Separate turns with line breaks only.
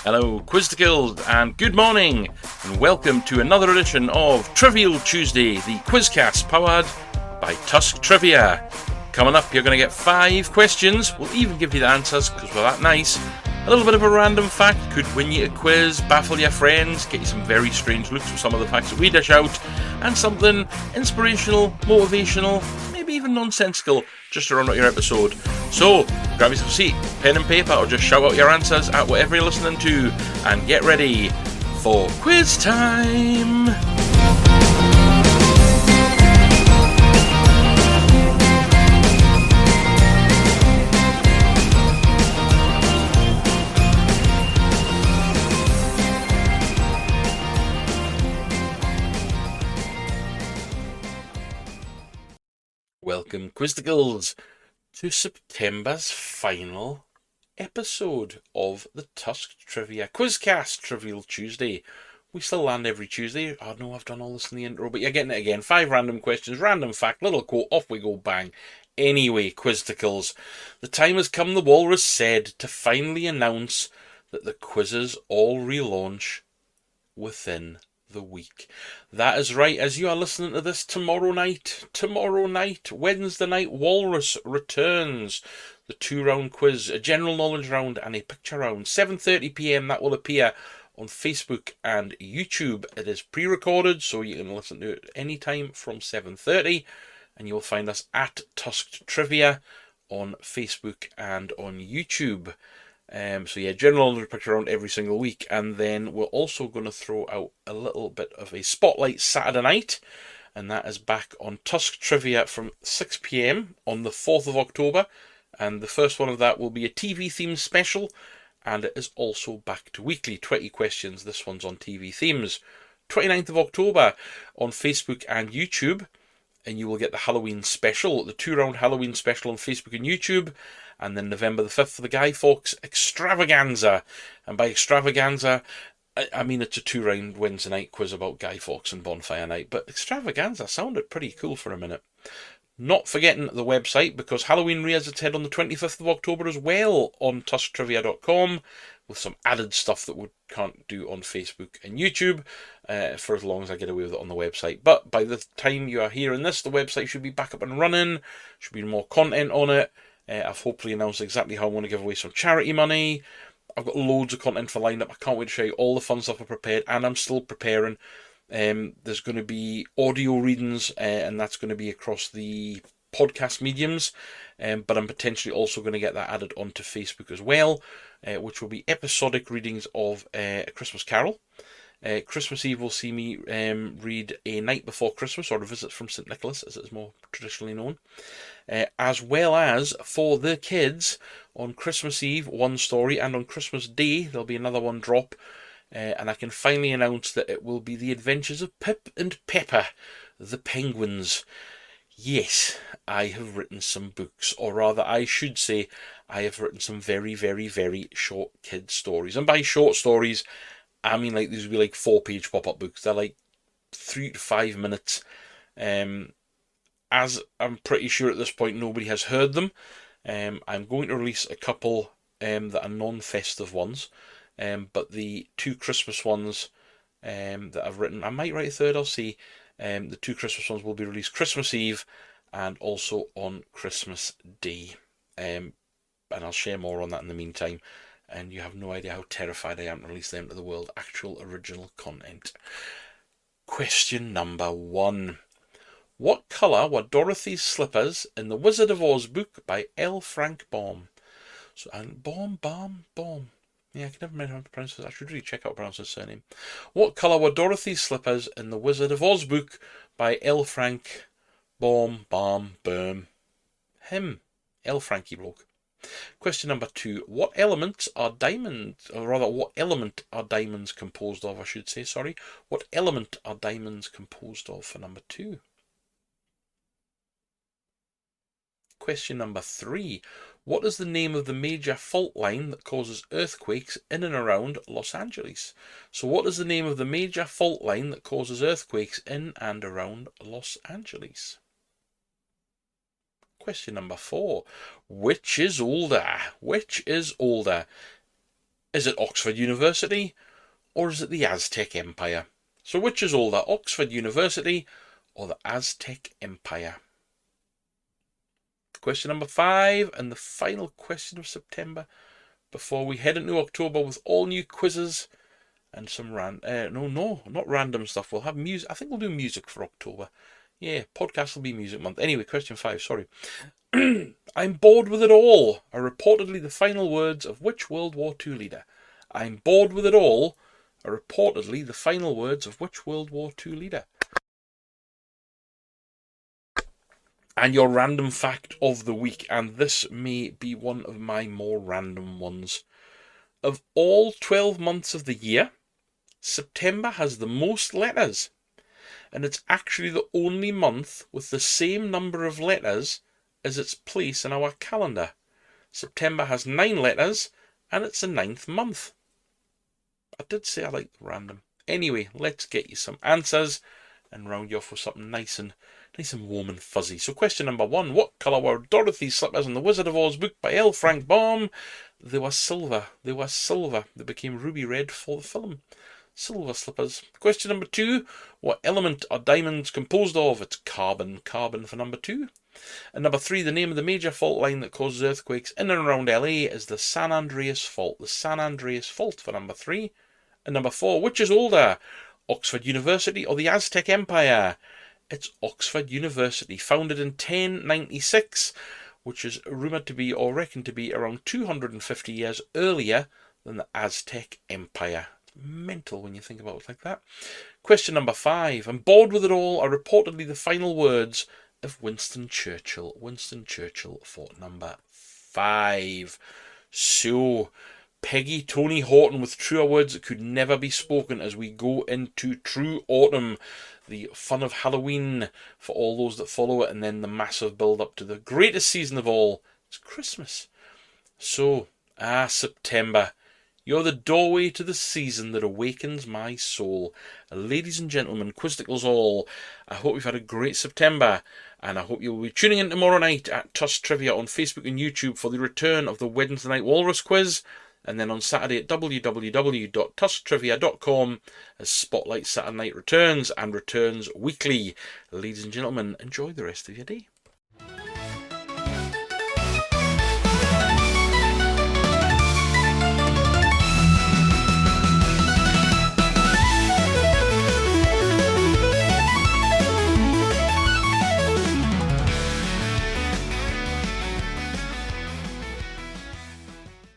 Hello, Quiz to Guild, and good morning, and welcome to another edition of Trivial Tuesday, the quizcast powered by Tusk Trivia. Coming up, you're going to get 5 questions. We'll even give you the answers because we're that nice. A little bit of a random fact could win you a quiz, baffle your friends, get you some very strange looks with some of the facts that we dish out, and something inspirational, motivational, maybe even nonsensical just to round out your episode. So, grab yourself a seat, pen and paper, or just shout out your answers at whatever you're listening to, and get ready for quiz time! Welcome, Quizticles, to September's final episode of the Tusk Trivia Quizcast Trivial Tuesday. We still land every Tuesday. Oh no, I've done all this in the intro, but you're getting it again. 5 random questions, random fact, little quote, off we go, bang. Anyway, Quizticles, the time has come, the Walrus said, to finally announce that the quizzes all relaunch within the week. That is right, as you are listening to this tomorrow night, Wednesday night, Walrus returns. The 2-round quiz, a general knowledge round and a picture round. 7:30pm, that will appear on Facebook and YouTube. It is pre-recorded, so you can listen to it anytime from 7:30, and you will find us at Tusk Trivia on Facebook and on YouTube. So yeah, general knowledge picture round every single week, and then we're also going to throw out a little bit of a spotlight Saturday night, and that is back on Tusk Trivia from 6pm on the 4th of October, and the first one of that will be a TV themed special, and it is also back to weekly 20 questions. This one's on TV themes. 29th of October on Facebook and YouTube, and you will get the Halloween special, the 2-round Halloween special on Facebook and YouTube. And then November the 5th for the Guy Fawkes Extravaganza. And by extravaganza, I mean it's a 2-round Wednesday night quiz about Guy Fawkes and Bonfire Night. But extravaganza sounded pretty cool for a minute. Not forgetting the website, because Halloween rears its head on the 25th of October as well on tusktrivia.com, with some added stuff that we can't do on Facebook and YouTube, for as long as I get away with it on the website. But by the time you are hearing this, the website should be back up and running, should be more content on it. I've hopefully announced exactly how I want to give away some charity money. I've got loads of content for lined up. I can't wait to show you all the fun stuff I've prepared, and I'm still preparing. There's going to be audio readings, and that's going to be across the podcast mediums, but I'm potentially also going to get that added onto Facebook as well, which will be episodic readings of A Christmas Carol. Christmas Eve will see me read A Night Before Christmas, or A Visit from St. Nicholas, as it is more traditionally known. As well as for the kids, on Christmas Eve, one story, and on Christmas Day, there'll be another one drop. And I can finally announce that it will be The Adventures of Pip and Pepper, the Penguins. Yes, I have written some books, or rather, I should say, I have written some very, very, very short kid stories. And by short stories, I mean like these will be like 4-page pop-up books. They're like 3 to 5 minutes. As I'm pretty sure at this point nobody has heard them, I'm going to release a couple that are non-festive ones, but the 2 Christmas ones that I've written, I might write a third, I'll see. The 2 Christmas ones will be released Christmas Eve and also on Christmas Day, and I'll share more on that in the meantime. And you have no idea how terrified I am to release them to the world. Actual original content. Question number 1. What colour were Dorothy's slippers in the Wizard of Oz book by L. Frank Baum? Baum. Yeah, I can never remember how to pronounce this. I should really check out how to pronounce his surname. What colour were Dorothy's slippers in the Wizard of Oz book by L. Frank Baum? Him. L. Frankie bloke. Question number 2. What element are diamonds composed of, I should say, sorry. What element are diamonds composed of for number 2? Question number 3. What is the name of the major fault line that causes earthquakes in and around Los Angeles? So what is the name of the major fault line that causes earthquakes in and around Los Angeles? Question number 4. Which is older? Is it Oxford University or is it the Aztec Empire? So which is older, Oxford University or the Aztec Empire? Question number 5 and the final question of September before we head into October with all new quizzes and some not random stuff. We'll have music. I think we'll do music for October. Yeah, podcast will be music month. Anyway, question 5, sorry. I'm bored with it all are reportedly the final words of which World War II leader? I'm bored with it all are reportedly the final words of which World War II leader? And your random fact of the week, and this may be one of my more random ones. Of all 12 months of the year, September has the most letters, and it's actually the only month with the same number of letters as its place in our calendar. September has 9 letters, and it's the 9th month. I did say I liked random. Anyway, let's get you some answers and round you off with something nice and warm and fuzzy. So question number 1, what colour were Dorothy's slippers in the Wizard of Oz book by L. Frank Baum? They were silver. They were silver. They became ruby red for the film. Silver slippers. Question number 2, what element are diamonds composed of? It's carbon. Carbon for number 2. And number 3, the name of the major fault line that causes earthquakes in and around LA is the San Andreas Fault. The San Andreas Fault for number 3. And number 4, which is older, Oxford University or the Aztec Empire? It's Oxford University, founded in 1096, which is rumoured to be or reckoned to be around 250 years earlier than the Aztec Empire. It's mental when you think about it like that. Question number 5, I'm bored with it all are reportedly the final words of Winston Churchill. Winston Churchill for number 5. So, Peggy Tony Horton with truer words that could never be spoken as we go into true autumn, the fun of Halloween for all those that follow it, and then the massive build up to the greatest season of all, it's Christmas. So, September, you're the doorway to the season that awakens my soul. Ladies and gentlemen, Quizticles all, I hope you've had a great September, and I hope you'll be tuning in tomorrow night at Tusk Trivia on Facebook and YouTube for the return of the Wednesday Night Walrus Quiz, and then on Saturday at www.tusktrivia.com as Spotlight Saturday Night returns, and returns weekly. Ladies and gentlemen, enjoy the rest of your day.